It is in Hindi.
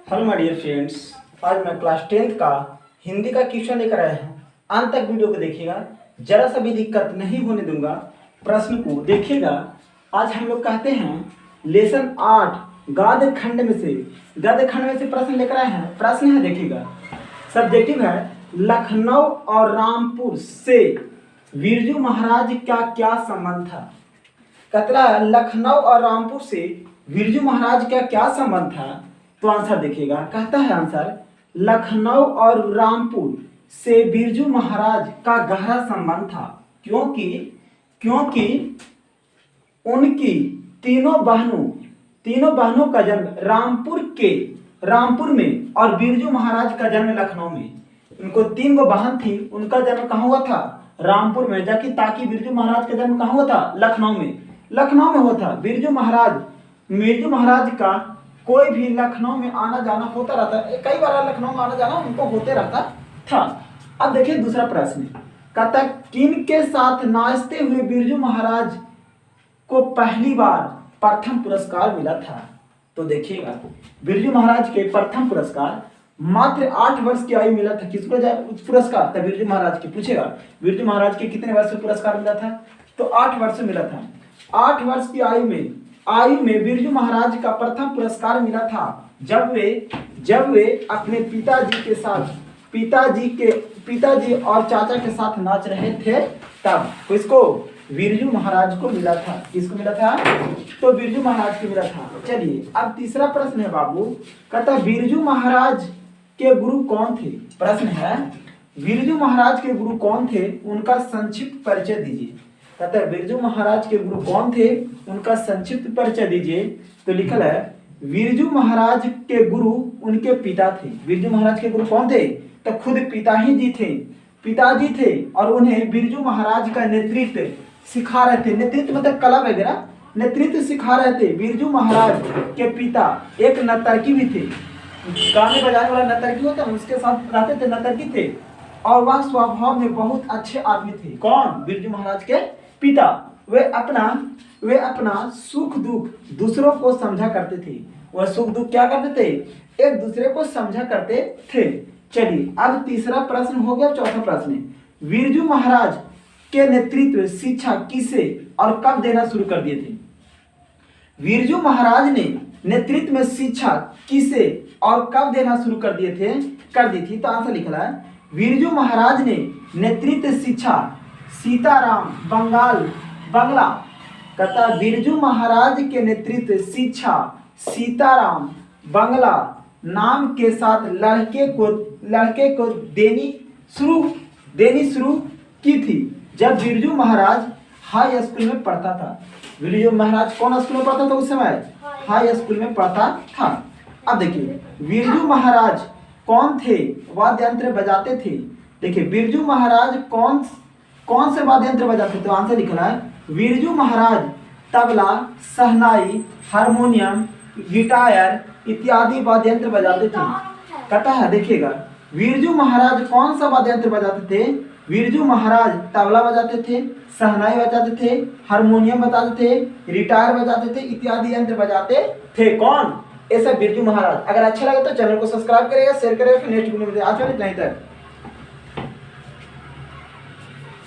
हेलो माय डियर फ्रेंड्स, आज मैं क्लास 10th का हिंदी का क्वेश्चन लेकर आया हूँ। अंत तक वीडियो को देखिएगा, जरा सा भी दिक्कत नहीं होने दूंगा। प्रश्न को देखिएगा। आज हम लोग कहते हैं लेसन 8 गद्य खंड में से प्रश्न लेकर आए हैं। प्रश्न है, देखिएगा, सब्जेक्टिव है, लखनऊ और रामपुर से बिरजू महाराज का क्या संबंध था। कहता है लखनऊ और रामपुर से बिरजू महाराज का क्या संबंध था। तो आंसर देखिएगा, कहता है आंसर लखनऊ और रामपुर से बिरजू महाराज का गहरा संबंध था, क्योंकि उनकी तीनों बहनों का जन्म रामपुर में और बिरजू महाराज का जन्म लखनऊ में। उनको 3 गो बहन थी, उनका जन्म कहाँ हुआ था? रामपुर में। जबकि ताकि बिरजू महाराज का जन्म कहाँ हुआ था? लखनऊ में हुआ था। बिरजू महाराज का कोई भी लखनऊ में आना जाना होता रहता है, कई बार लखनऊ में आना जाना उनको होते रहता था। अब देखिए दूसरा प्रश्न, कहता है किन के साथ नाचते हुए बिरजू महाराज को पहली बार प्रथम पुरस्कार मिला था। तो देखिएगा, बिरजू महाराज के प्रथम पुरस्कार मात्र 8 वर्ष की आयु मिला था। किसको पुरस्कार था? बिरजू महाराज के। पूछेगा बिरजू महाराज के कितने वर्ष में पुरस्कार मिला था? तो 8 वर्ष में मिला था। 8 वर्ष की आयु में बिरजू महाराज का प्रथम पुरस्कार मिला था जब वे अपने पिताजी और चाचा के साथ नाच रहे थे, तब किसको? बिरजू महाराज को मिला था। किसको मिला था? तो बिरजू महाराज को मिला था। चलिए अब तीसरा प्रश्न है बाबू, कहता बिरजू महाराज के गुरु कौन थे। प्रश्न है बिरजू महाराज के गुरु कौन थे, उनका संक्षिप्त परिचय दीजिए। कहता है बिरजू महाराज के गुरु कौन थे, उनका संक्षिप्त परिचय दीजिए। तो लिखल है बिरजू महाराज के गुरु उनके पिता थे। बिरजू महाराज के गुरु कौन थे? तो खुद पिताजी थे और उन्हें बिरजू महाराज का नेतृत्व सिखा रहे थे। नेतृत्व मतलब कला वगैरह, नेतृत्व सिखा रहे थे। बिरजू महाराज के पिता एक नर्तकी भी थे, गाने बजाने वाला नर्तकी होता है, उसके साथ रहते थे, नर्तकी थे, और वह स्वभाव में बहुत अच्छे आदमी थे। कौन? बिरजू महाराज के पिता। वे अपना सुख दुख दूसरों को समझा करते थे। वह सुख दुख क्या करते थे? एक दूसरे को समझा करते थे। चलिए अब तीसरा प्रश्न हो गया। चौथा प्रश्न, बिरजू महाराज के नेतृत्व शिक्षा किसे और कब देना शुरू कर दिए थे। बिरजू महाराज ने नेतृत्व में शिक्षा किसे और कब देना शुरू कर दी थी। तो आंसर लिखा है बिरजू महाराज ने नेतृत्व शिक्षा सीताराम बंगला। कहता बिरजू महाराज के नेतृत्व शिक्षा सीताराम बंगला नाम के साथ लड़के को देनी शुरू की थी जब बिरजू महाराज हाई स्कूल में पढ़ता था। बिरजू महाराज कौन स्कूल में पढ़ता था उस समय? हाई स्कूल में पढ़ता था। अब देखिए बिरजू महाराज कौन थे? वाद्य यंत्र बजाते थे। देखिए बिरजू महाराज कौन से वाद्य यंत्र बजाते थे। तो आंसर लिखना है बिरजू महाराज तबला, शहनाई, हारमोनियम, गिटार इत्यादि वाद्य यंत्र बजाते थे। कहता है देखिएगा बिरजू महाराज कौन सा वाद्य यंत्र बजाते थे। बिरजू महाराज तबला बजाते थे, शहनाई बजाते थे, हारमोनियम बजाते थे, गिटार बजाते थे, इत्यादि यंत्र बजाते थे। कौन? ऐसा बिरजू महाराज। अगर अच्छा लगे तो चैनल को सब्सक्राइब करेगा, शेयर करेगा। फिर नेक्स्ट वीडियो में आज नहीं तक।